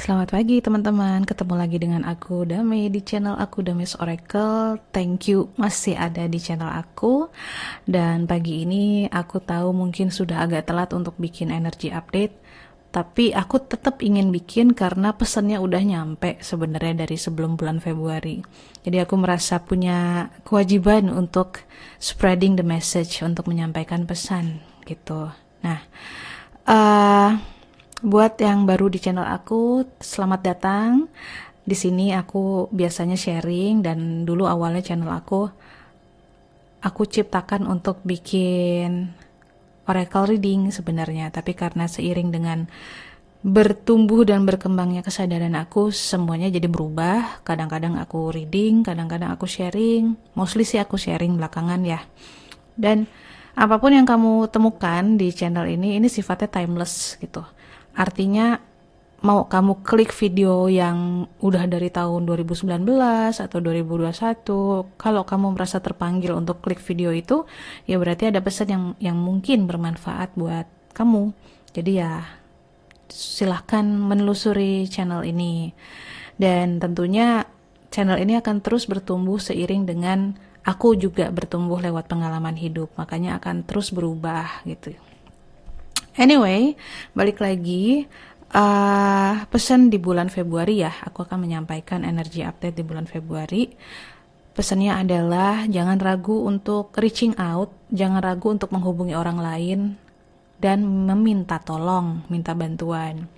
Selamat pagi teman-teman, ketemu lagi dengan aku Dame di channel aku Dame's Oracle. Thank you masih ada di channel aku. Dan pagi ini aku tahu mungkin sudah agak telat untuk bikin energy update, tapi aku tetap ingin bikin karena pesannya udah nyampe sebenarnya dari sebelum bulan Februari. Jadi aku merasa punya kewajiban untuk spreading the message, untuk menyampaikan pesan gitu. Nah, eh buat yang baru di channel aku, selamat datang. Di sini aku biasanya sharing, dan dulu awalnya channel aku ciptakan untuk bikin oracle reading sebenarnya, tapi karena seiring dengan bertumbuh dan berkembangnya kesadaran aku, semuanya jadi berubah. Kadang-kadang aku reading, kadang-kadang aku sharing, mostly sih aku sharing belakangan ya. Dan apapun yang kamu temukan di channel ini sifatnya timeless gitu. Artinya mau kamu klik video yang udah dari tahun 2019 atau 2021, kalau kamu merasa terpanggil untuk klik video itu, ya berarti ada pesan yang mungkin bermanfaat buat kamu. Jadi ya silahkan menelusuri channel ini. Dan tentunya channel ini akan terus bertumbuh seiring dengan aku juga bertumbuh lewat pengalaman hidup, makanya akan terus berubah gitu. Anyway, balik lagi, pesan di bulan Februari ya, aku akan menyampaikan energy update di bulan Februari. Pesannya adalah jangan ragu untuk reaching out, jangan ragu untuk menghubungi orang lain dan meminta tolong, minta bantuan.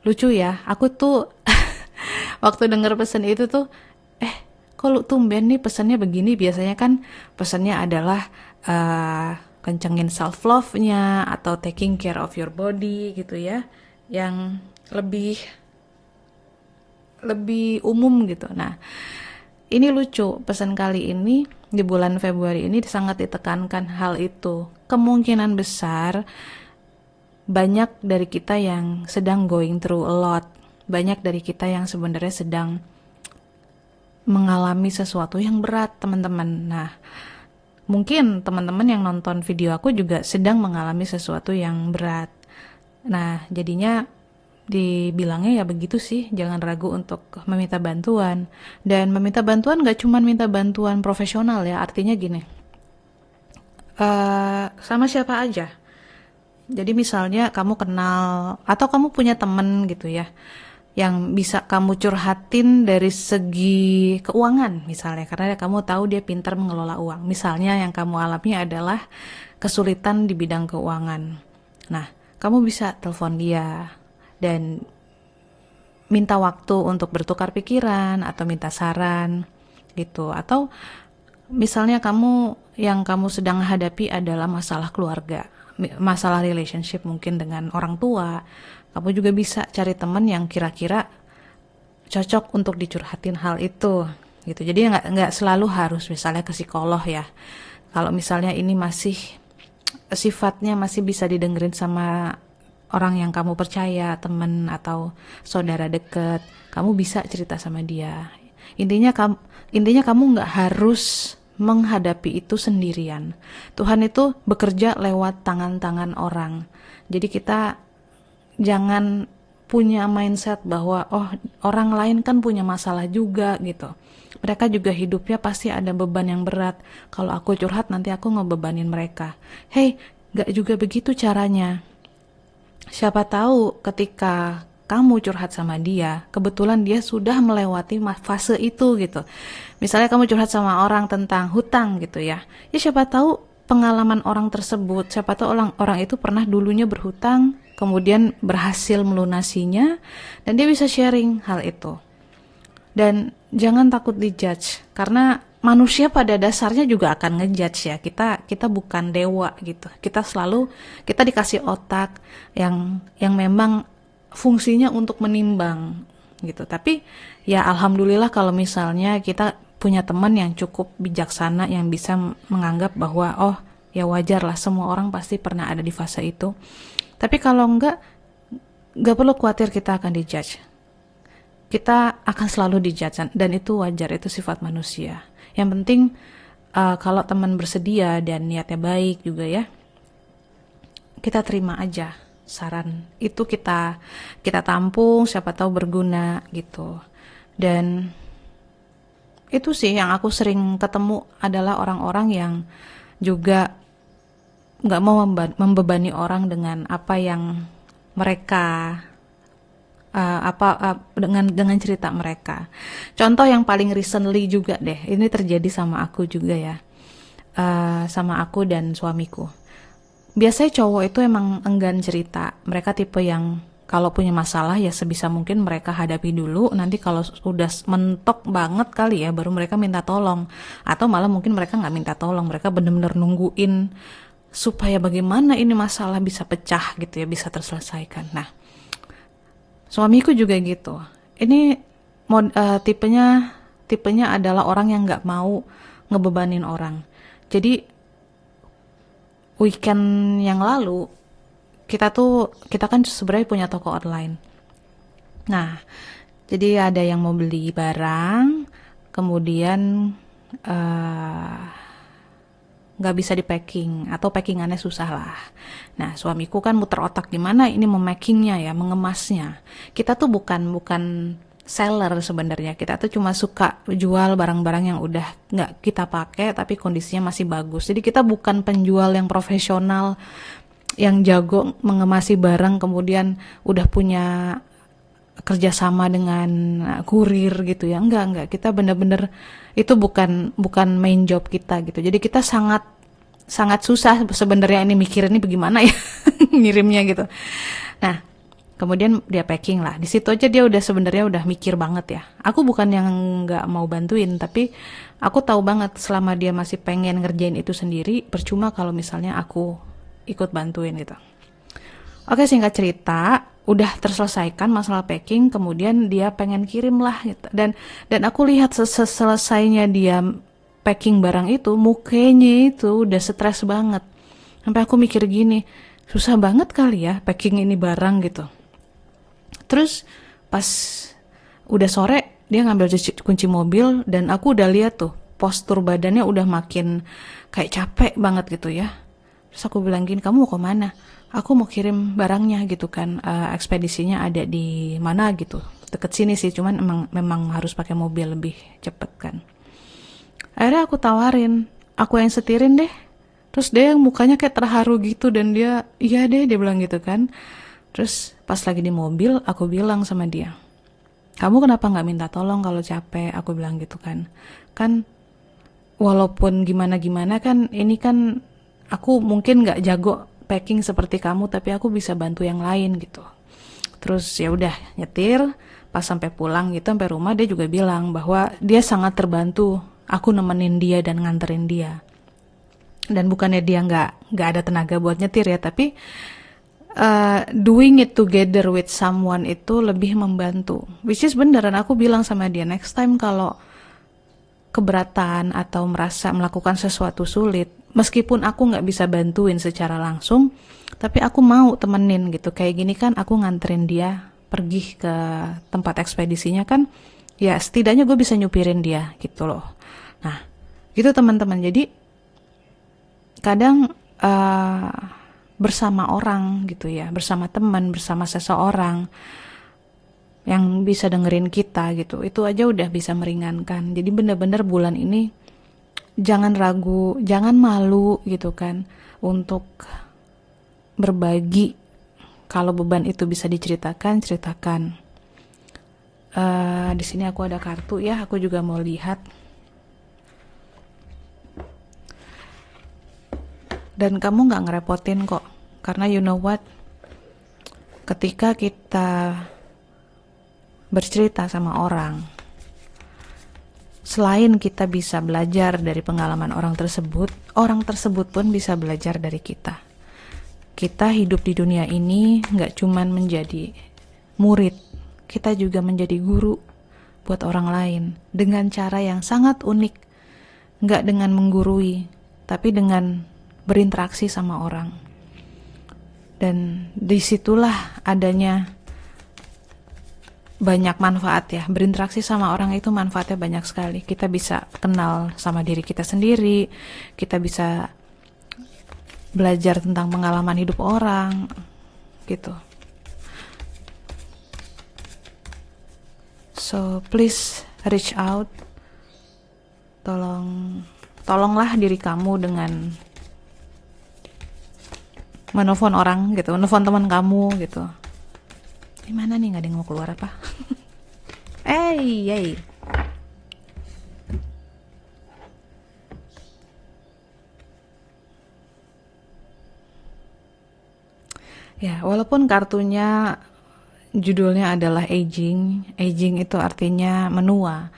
Lucu ya, aku tuh waktu denger pesan itu tuh, kok lu tumben nih pesannya begini. Biasanya kan pesannya adalah kencengin self love-nya atau taking care of your body gitu ya, yang lebih lebih umum gitu. Nah, ini lucu, pesan kali ini di bulan Februari ini sangat ditekankan hal itu. Kemungkinan besar banyak dari kita yang sedang going through a lot. Banyak dari kita yang sebenarnya sedang mengalami sesuatu yang berat, teman-teman. Nah, mungkin teman-teman yang nonton video aku juga sedang mengalami sesuatu yang berat. Nah, jadinya dibilangnya ya begitu sih, jangan ragu untuk meminta bantuan. Dan meminta bantuan gak cuma minta bantuan profesional ya, artinya gini, sama siapa aja. Jadi misalnya kamu kenal atau kamu punya temen gitu ya, yang bisa kamu curhatin dari segi keuangan misalnya, karena kamu tahu dia pintar mengelola uang. Misalnya yang kamu alami adalah kesulitan di bidang keuangan. Nah, kamu bisa telepon dia dan minta waktu untuk bertukar pikiran atau minta saran gitu. Atau misalnya yang kamu sedang hadapi adalah masalah keluarga, masalah relationship mungkin dengan orang tua, kamu juga bisa cari teman yang kira-kira cocok untuk dicurhatin hal itu gitu. Jadi nggak selalu harus misalnya ke psikolog ya. Kalau misalnya ini masih sifatnya masih bisa didengerin sama orang yang kamu percaya, teman atau saudara deket, kamu bisa cerita sama dia. Intinya kamu nggak harus menghadapi itu sendirian. Tuhan itu bekerja lewat tangan-tangan orang. Jadi kita jangan punya mindset bahwa orang lain kan punya masalah juga gitu. Mereka juga hidupnya pasti ada beban yang berat. Kalau aku curhat nanti aku ngebebanin mereka. Hey, gak juga begitu caranya. Siapa tahu ketika kamu curhat sama dia, kebetulan dia sudah melewati fase itu gitu. Misalnya kamu curhat sama orang tentang hutang gitu ya. Ya siapa tahu pengalaman orang tersebut, siapa tahu orang itu pernah dulunya berhutang, kemudian berhasil melunasinya, dan dia bisa sharing hal itu. Dan jangan takut dijudge, karena manusia pada dasarnya juga akan ngejudge ya. Kita bukan dewa gitu. Kita dikasih otak yang memang fungsinya untuk menimbang gitu. Tapi ya alhamdulillah kalau misalnya kita punya teman yang cukup bijaksana, yang bisa menganggap bahwa ya wajar lah, semua orang pasti pernah ada di fase itu. Tapi kalau enggak perlu khawatir kita akan dijudge. Kita akan selalu dijudge, dan itu wajar, itu sifat manusia. Yang penting kalau teman bersedia dan niatnya baik juga ya, kita terima aja saran itu kita kita tampung, siapa tahu berguna gitu. Dan itu sih yang aku sering ketemu adalah orang-orang yang juga nggak mau membebani orang dengan apa yang mereka dengan cerita mereka. Contoh yang paling recently juga deh, ini terjadi sama aku juga ya, sama aku dan suamiku. Biasanya cowok itu emang enggan cerita. Mereka tipe yang kalau punya masalah ya sebisa mungkin mereka hadapi dulu. Nanti kalau udah mentok banget kali ya, baru mereka minta tolong. Atau malah mungkin mereka nggak minta tolong, mereka bener-bener nungguin supaya bagaimana ini masalah bisa pecah gitu ya, bisa terselesaikan. Nah, suamiku juga gitu. Ini tipenya adalah orang yang nggak mau ngebebanin orang. Jadi weekend yang lalu kita kan sebenarnya punya toko online. Nah, jadi ada yang mau beli barang, kemudian nggak bisa di packing atau packingannya susah lah. Nah, suamiku kan muter otak gimana ini memackingnya ya, mengemasnya. Kita tuh bukan seller sebenarnya, kita tuh cuma suka jual barang-barang yang udah nggak kita pakai tapi kondisinya masih bagus. Jadi kita bukan penjual yang profesional yang jago mengemasi barang kemudian udah punya kerjasama dengan kurir gitu ya, enggak, kita bener-bener itu bukan main job kita gitu. Jadi kita sangat susah sebenarnya ini mikir ini bagaimana ya ngirimnya gitu. Nah, kemudian dia packing lah. Di situ aja dia udah sebenarnya udah mikir banget ya. Aku bukan yang nggak mau bantuin, tapi aku tahu banget selama dia masih pengen ngerjain itu sendiri, percuma kalau misalnya aku ikut bantuin gitu. Oke, singkat cerita, udah terselesaikan masalah packing, kemudian dia pengen kirim lah gitu. Dan aku lihat selesainya dia packing barang itu, mukanya itu udah stres banget. Sampai aku mikir gini, susah banget kali ya packing ini barang gitu. Terus pas udah sore dia ngambil kunci mobil dan aku udah lihat tuh postur badannya udah makin kayak capek banget gitu ya. Terus aku bilang gini, kamu mau kemana? Aku mau kirim barangnya gitu kan, ekspedisinya ada di mana gitu, deket sini sih, cuman memang harus pakai mobil lebih cepet kan. Akhirnya aku tawarin, aku yang setirin deh. Terus dia yang mukanya kayak terharu gitu dan dia, iya deh dia bilang gitu kan. Terus pas lagi di mobil aku bilang sama dia, kamu kenapa nggak minta tolong kalau capek? Aku bilang gitu kan. Kan walaupun gimana-gimana kan ini kan aku mungkin nggak jago packing seperti kamu, tapi aku bisa bantu yang lain gitu. Terus ya udah nyetir, pas sampai pulang gitu sampai rumah dia juga bilang bahwa dia sangat terbantu aku nemenin dia dan nganterin dia. Dan bukannya dia nggak ada tenaga buat nyetir ya, tapi doing it together with someone itu lebih membantu. Which is beneran, aku bilang sama dia, next time kalau keberatan atau merasa melakukan sesuatu sulit, meskipun aku nggak bisa bantuin secara langsung, tapi aku mau temenin gitu. Kayak gini kan aku nganterin dia pergi ke tempat ekspedisinya kan, ya setidaknya gue bisa nyupirin dia gitu loh. Nah gitu teman-teman, jadi kadang bersama orang gitu ya, bersama teman, bersama seseorang yang bisa dengerin kita gitu, itu aja udah bisa meringankan. Jadi bener-bener bulan ini jangan ragu, jangan malu gitu kan untuk berbagi. Kalau beban itu bisa diceritakan, ceritakan. Di sini aku ada kartu ya, aku juga mau lihat. Dan kamu nggak ngerepotin kok, karena you know what, ketika kita bercerita sama orang, selain kita bisa belajar dari pengalaman orang tersebut pun bisa belajar dari kita. Kita hidup di dunia ini nggak cuman menjadi murid, kita juga menjadi guru buat orang lain dengan cara yang sangat unik. Nggak dengan menggurui, tapi dengan berinteraksi sama orang. Dan disitulah adanya banyak manfaat ya. Berinteraksi sama orang itu manfaatnya banyak sekali. Kita bisa kenal sama diri kita sendiri, kita bisa belajar tentang pengalaman hidup orang, gitu. So please reach out. Tolonglah diri kamu dengan menelpon orang gitu, menelpon teman kamu gitu. Gimana nih, nggak ada yang mau keluar apa? Hey. Ya, walaupun kartunya judulnya adalah aging itu artinya menua.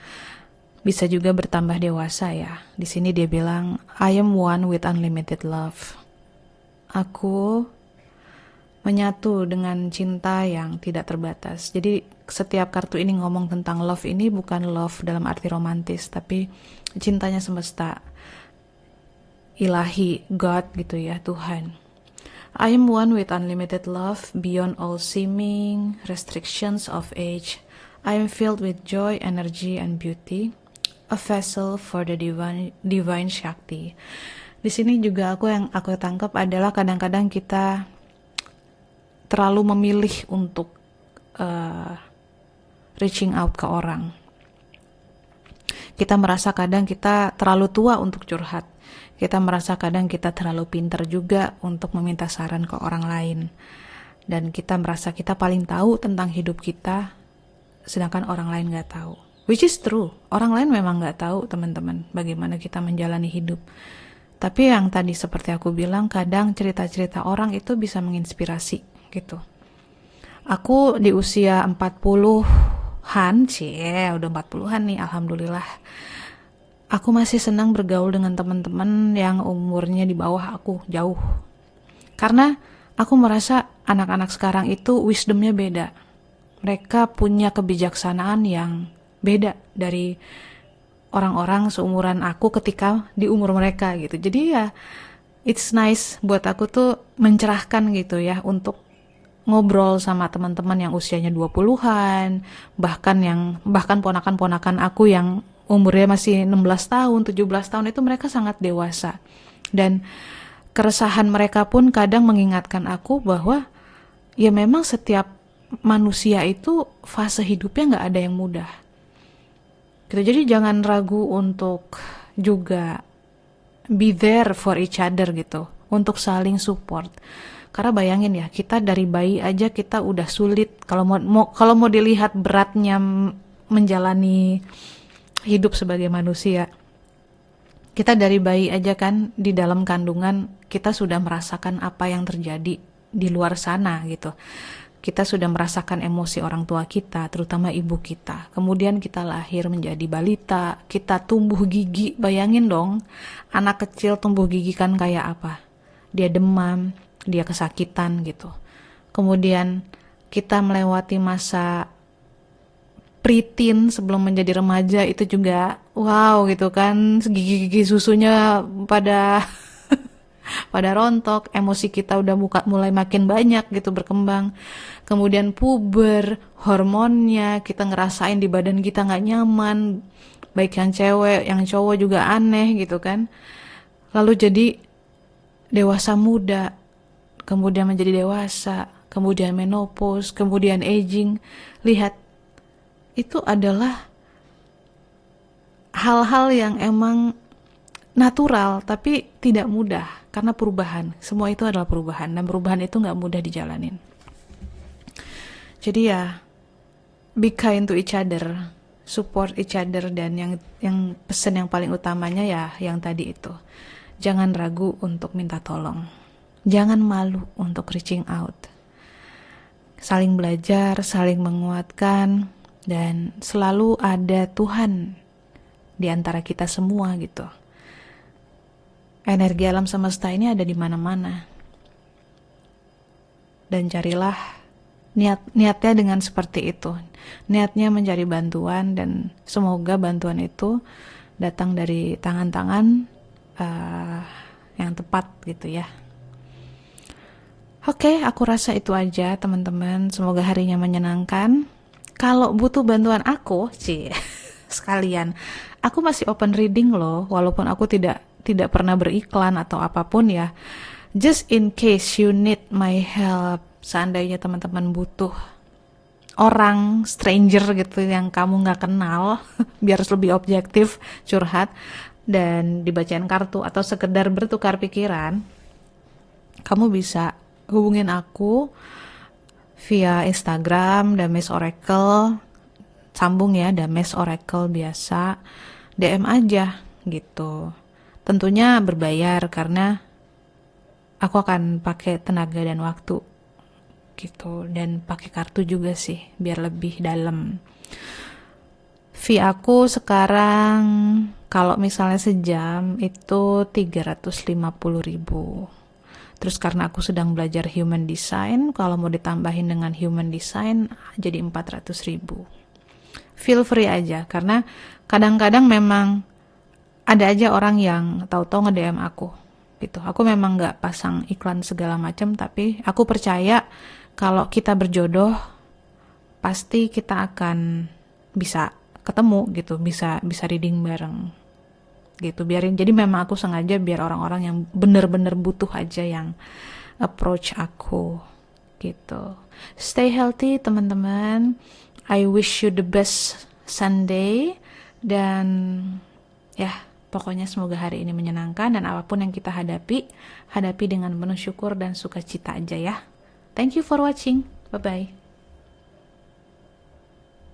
Bisa juga bertambah dewasa ya. Di sini dia bilang, I am one with unlimited love. Aku menyatu dengan cinta yang tidak terbatas. Jadi setiap kartu ini ngomong tentang love ini bukan love dalam arti romantis, tapi cintanya semesta, ilahi, God gitu ya, Tuhan. I am one with unlimited love beyond all seeming restrictions of age. I am filled with joy, energy, and beauty. A vessel for the divine Shakti. Di sini juga yang aku tangkap adalah kadang-kadang kita terlalu memilih untuk reaching out ke orang. Kita merasa kadang kita terlalu tua untuk curhat. Kita merasa kadang kita terlalu pintar juga untuk meminta saran ke orang lain. Dan kita merasa kita paling tahu tentang hidup kita, sedangkan orang lain gak tahu. Which is true, orang lain memang gak tahu teman-teman bagaimana kita menjalani hidup. Tapi yang tadi seperti aku bilang, kadang cerita-cerita orang itu bisa menginspirasi gitu. Aku di usia 40-an, udah 40-an nih, alhamdulillah. Aku masih senang bergaul dengan teman-teman yang umurnya di bawah aku jauh. Karena aku merasa anak-anak sekarang itu wisdomnya beda. Mereka punya kebijaksanaan yang beda dari orang-orang seumuran aku ketika di umur mereka gitu. Jadi ya it's nice buat aku tuh mencerahkan gitu ya untuk ngobrol sama teman-teman yang usianya 20-an, bahkan ponakan-ponakan aku yang umurnya masih 16 tahun, 17 tahun itu mereka sangat dewasa. Dan keresahan mereka pun kadang mengingatkan aku bahwa ya memang setiap manusia itu fase hidupnya gak ada yang mudah. Gitu. Jadi jangan ragu untuk juga be there for each other gitu, untuk saling support. Karena bayangin ya, kita dari bayi aja kita udah sulit kalau mau dilihat beratnya menjalani hidup sebagai manusia. Kita dari bayi aja kan di dalam kandungan kita sudah merasakan apa yang terjadi di luar sana gitu. Kita sudah merasakan emosi orang tua kita, terutama ibu kita. Kemudian kita lahir menjadi balita, kita tumbuh gigi. Bayangin dong, anak kecil tumbuh gigi kan kayak apa? Dia demam, dia kesakitan gitu. Kemudian kita melewati masa preteen sebelum menjadi remaja, itu juga wow gitu kan, gigi-gigi susunya pada rontok, emosi kita udah mulai makin banyak gitu berkembang. Kemudian puber, hormonnya kita ngerasain di badan kita nggak nyaman, baik yang cewek yang cowok juga aneh gitu kan. Lalu jadi dewasa muda, kemudian menjadi dewasa, kemudian menopause, kemudian aging. Lihat, itu adalah hal-hal yang emang natural tapi tidak mudah karena perubahan. Semua itu adalah perubahan dan perubahan itu gak mudah dijalanin. Jadi ya, be kind to each other, support each other, dan yang pesan yang paling utamanya ya yang tadi itu. Jangan ragu untuk minta tolong. Jangan malu untuk reaching out. Saling belajar, saling menguatkan, dan selalu ada Tuhan di antara kita semua gitu. Energi alam semesta ini ada di mana-mana. Dan carilah niatnya dengan seperti itu. Niatnya mencari bantuan, dan semoga bantuan itu datang dari tangan-tangan yang tepat gitu ya. Oke, aku rasa itu aja teman-teman. Semoga harinya menyenangkan. Kalau butuh bantuan aku, sekalian, aku masih open reading loh, walaupun aku tidak pernah beriklan atau apapun ya. Just in case you need my help seandainya teman-teman butuh orang stranger gitu yang kamu nggak kenal biar lebih objektif curhat dan dibacain kartu atau sekedar bertukar pikiran, kamu bisa hubungin aku via Instagram Dames Oracle, sambung ya Dames Oracle biasa, DM aja gitu. Tentunya berbayar karena aku akan pakai tenaga dan waktu gitu, dan pakai kartu juga sih biar lebih dalam. Fee aku sekarang kalau misalnya sejam itu 350.000. Terus karena aku sedang belajar human design, kalau mau ditambahin dengan human design jadi 400.000. Feel free aja, karena kadang-kadang memang ada aja orang yang tahu-tahu nge-DM aku gitu. Aku memang nggak pasang iklan segala macam, tapi aku percaya kalau kita berjodoh pasti kita akan bisa ketemu gitu, bisa bisa reading bareng gitu. Biarin, jadi memang aku sengaja biar orang-orang yang bener-bener butuh aja yang approach aku gitu. Stay healthy teman-teman. I wish you the best Sunday, dan ya pokoknya semoga hari ini menyenangkan, dan apapun yang kita hadapi, hadapi dengan penuh syukur dan sukacita aja ya. Thank you for watching. Bye bye.